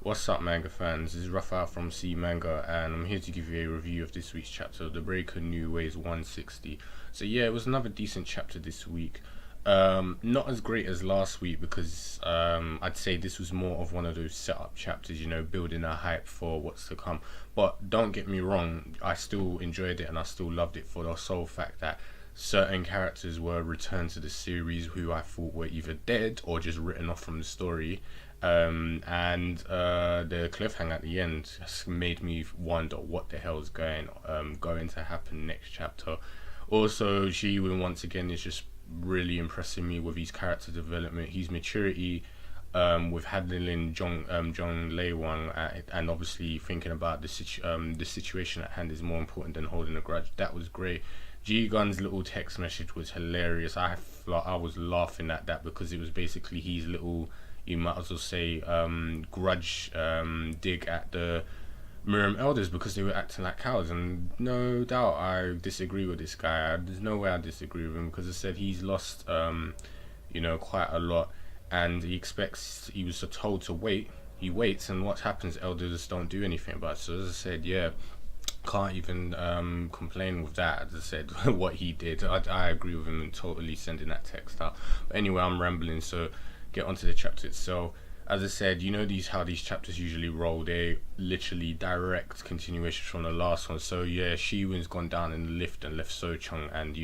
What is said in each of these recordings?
What's up, manga fans? This is Rafael from C Manga, and I'm here to give you a review of this week's chapter of the Breaker New Ways 160. So yeah, it was another decent chapter this week. Not as great as last week because I'd say this was more of one of those setup chapters, building a hype for what's to come. But don't get me wrong, I still enjoyed it and I still loved it for the sole fact that certain characters were returned to the series who I thought were either dead or just written off from the story. And the cliffhanger at the end just made me wonder what the hell is going to happen next chapter. Also, Shi-Woon once again is just really impressing me with his character development, his maturity, with handling Jong Lei-Wang, and obviously thinking about the situation at hand is more important than holding a grudge. That was great. Ji-Gun's little text message was hilarious. I was laughing at that because it was basically his little, you might as well say, grudge dig at the Mirim elders because they were acting like cowards. And no doubt I disagree with this guy. There's no way I disagree with him because I said he's lost quite a lot, and he was told to wait. He waits, and what happens, elders don't do anything about it. So as I said, yeah, can't even complain with that. As I said, what he did, I agree with him and totally sending that text out. But anyway, I'm rambling, so get onto the chapter itself. As I said, how these chapters usually roll. They literally direct continuation from the last one. So yeah, Shi-Woon's gone down in the lift and left So-Chun and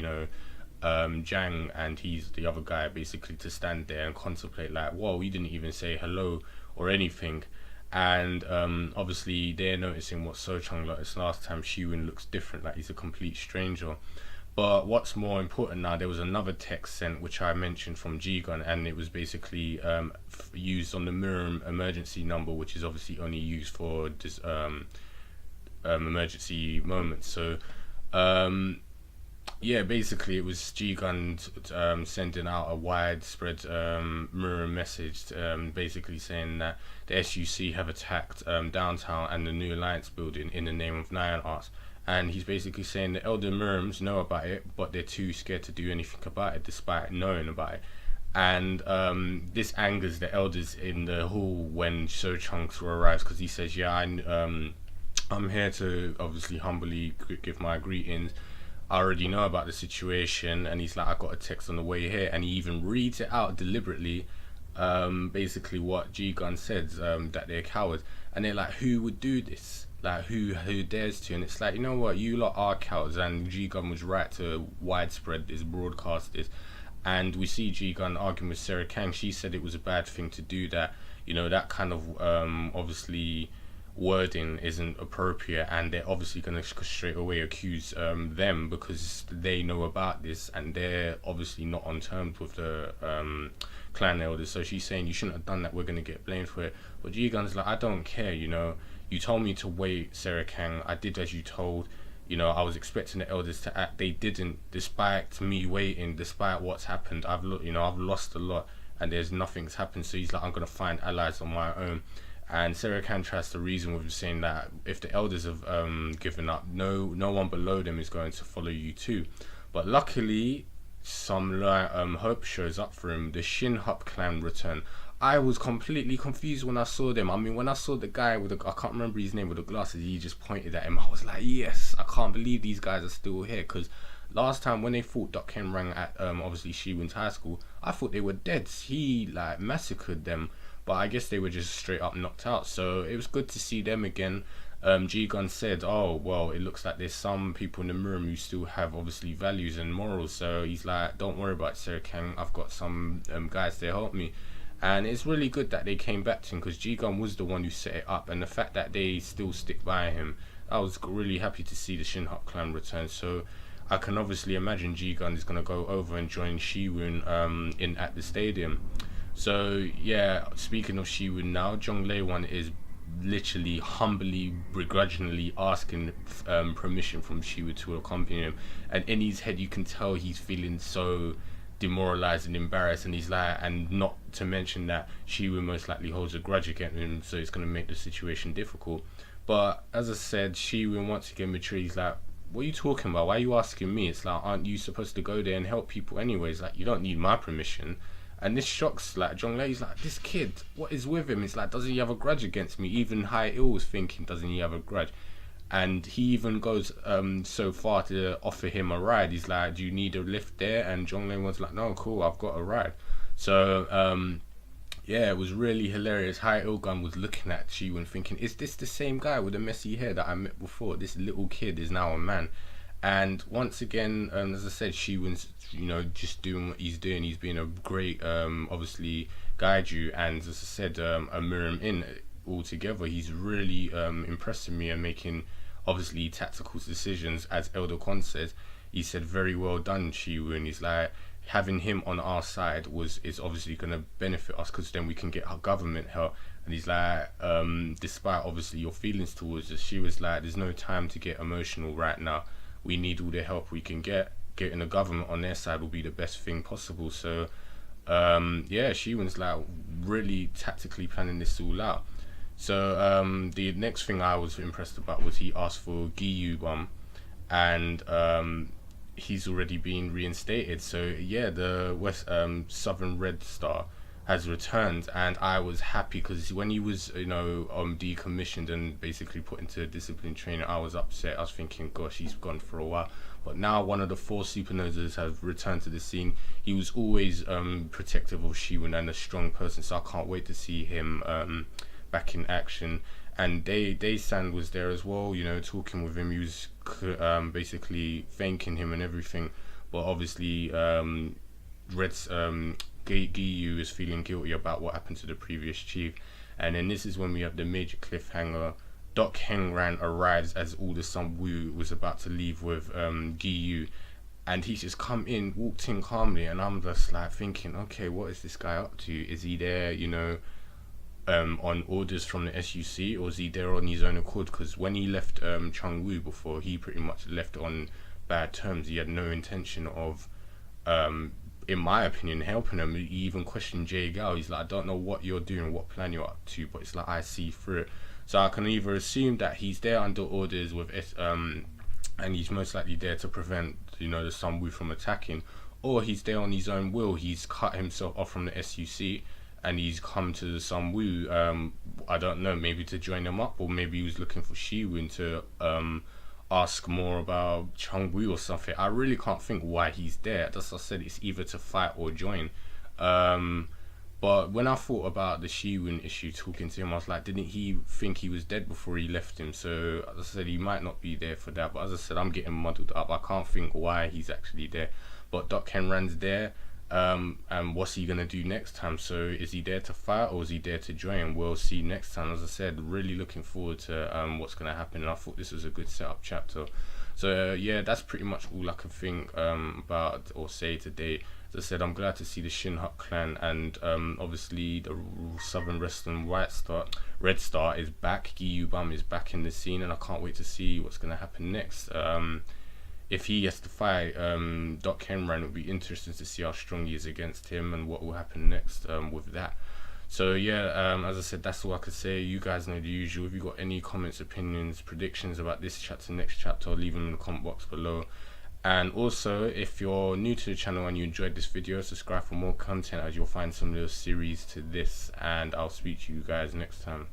Jang and he's the other guy basically to stand there and contemplate like, whoa, he didn't even say hello or anything. And obviously they're noticing what So-Chun noticed last time. Shi-Woon looks different, like he's a complete stranger. But what's more important now, there was another text sent which I mentioned from Ji-Gun, and it was basically used on the Mirim emergency number, which is obviously only used for this emergency moments. So yeah, basically it was Ji-Gun sending out a widespread Mirim message, basically saying that the SUC have attacked downtown and the New Alliance building in the name of Nyan Arts. And he's basically saying the elder Mirims know about it, but they're too scared to do anything about it despite knowing about it. And this angers the elders in the hall when So-Chun arrives, because he says, yeah, I'm here to obviously humbly give my greetings. I already know about the situation. And he's like, I got a text on the way here. And he even reads it out deliberately, basically what Ji-Gun said, that they're cowards. And they're like, who would do this? Like who dares to? And it's like, you know what, you lot are cowards, and Ji-Gun was right to widespread this, broadcast this. And we see Ji-Gun arguing with Sarah Kang. She said it was a bad thing to do that, that kind of obviously wording isn't appropriate, and they're obviously going to straight away accuse them because they know about this and they're obviously not on terms with the clan elders. So she's saying you shouldn't have done that, we're going to get blamed for it. But Ji-Gun's like, I don't care, you told me to wait, Sarah Kang. I did as you told. I was expecting the elders to act. They didn't, despite me waiting, despite what's happened. I've lost a lot, and there's nothing's happened. So he's like, I'm gonna find allies on my own. And Sarah Kang tries to reason with him, saying that if the elders have given up, no one below them is going to follow you too. But luckily, some hope shows up for him. The Shinhyup clan return. I was completely confused when I saw them. I mean, when I saw the guy with I can't remember his name, with the glasses, he just pointed at him. I was like, yes, I can't believe these guys are still here. Because last time when they fought Dokhengrang at obviously Shi-Woon's high school, I thought they were dead. He like massacred them, but I guess they were just straight up knocked out. So it was good to see them again. Ji-Gun said, oh, well, it looks like there's some people in the Mirim who still have obviously values and morals. So he's like, don't worry about it, Sarah Kang. I've got some guys to help me. And it's really good that they came back to him, because Ji-Gun was the one who set it up, and the fact that they still stick by him, I was really happy to see the Shinhyup clan return. So I can obviously imagine Ji-Gun is going to go over and join Shi-Woon at the stadium. So yeah, speaking of Shi-Woon now, Jong Lei-Wang is literally humbly, begrudgingly asking permission from Shi-Woon to accompany him, and in his head you can tell he's feeling so demoralized and embarrassed, and he's like, and not to mention that Shi-Woon most likely holds a grudge against him, so it's going to make the situation difficult. But as I said, Shi-Woon once again mature. He's like, what are you talking about? Why are you asking me? It's like, aren't you supposed to go there and help people anyways? Like, you don't need my permission. And this shocks like Jong-Il. He's like, this kid, what is with him? It's like, doesn't he have a grudge against me? Even Jae-Il was thinking, doesn't he have a grudge? And he even goes so far to offer him a ride. He's like, do you need a lift there? And Jong-Il was like, no, cool, I've got a ride. So yeah, it was really hilarious. Jae-Il was looking at Shi-Woon thinking, is this the same guy with the messy hair that I met before? This little kid is now a man. And once again, as I said, Shi-Woon's, you know, just doing what he's doing. He's been a great, obviously, Gaiju, and as I said, a mirror in altogether. He's really impressing me and making, obviously, tactical decisions. As Elder Kon says, he said, very well done, Shi-Woon. He's like, having him on our side is obviously going to benefit us, because then we can get our government help. And he's like, despite obviously your feelings towards us, she was like, there's no time to get emotional right now. We need all the help we can get. Getting the government on their side will be the best thing possible. So yeah, Shi-Woon's like really tactically planning this all out. So the next thing I was impressed about was he asked for Gyu-Bum, and he's already been reinstated. So yeah, the Southern Red Star has returned, and I was happy because when he was, you know, decommissioned and basically put into discipline training, I was upset. I was thinking, gosh, he's gone for a while. But now one of the 4 supernovas have returned to the scene. He was always protective of Shi-Woon and a strong person, so I can't wait to see him back in action. And Dae-san was there as well, you know, talking with him. He was basically thanking him and everything. But obviously, Gyu is feeling guilty about what happened to the previous chief. And then this is when we have the major cliffhanger. Dokhengrang arrives as all the Sun-Woo was about to leave with Gyu, and he's just walked in calmly, and I'm just like thinking, okay, what is this guy up to? Is he there, you know, on orders from the SUC, or is he there on his own accord? Because when he left Chun-Woo before, he pretty much left on bad terms. He had no intention of in my opinion, helping him. He even questioned Jae-Gal. He's like, I don't know what you're doing, what plan you're up to, but it's like, I see through it. So I can either assume that he's there under orders with and he's most likely there to prevent, you know, the Sun-Woo from attacking, or he's there on his own will. He's cut himself off from the SUC and he's come to the Sun-Woo, I don't know, maybe to join them up, or maybe he was looking for Shi-Woon to ask more about Chun-Woo or something. I really can't think why he's there. As I said, it's either to fight or join. But when I thought about the Shi-Woon issue, talking to him, I was like, didn't he think he was dead before he left him? So as I said, he might not be there for that. But as I said, I'm getting muddled up. I can't think why he's actually there. But Dokhengrang's there. And what's he gonna do next time? So is he there to fight, or is he there to join? We'll see next time. As I said, really looking forward to what's gonna happen, and I thought this was a good setup chapter. So yeah, that's pretty much all I can think about or say today. As I said, I'm glad to see the Shinhyup clan, and obviously the Southern Western Red Star is back. Gyu-Bum is back in the scene, and I can't wait to see what's gonna happen next. If he has to fight Dokhengrang, it'll be interesting to see how strong he is against him and what will happen next with that. So yeah, as I said, that's all I could say. You guys know the usual. If you got any comments, opinions, predictions about this chapter, next chapter, leave them in the comment box below. And also, if you're new to the channel and you enjoyed this video, subscribe for more content, as you'll find some little series to this, and I'll speak to you guys next time.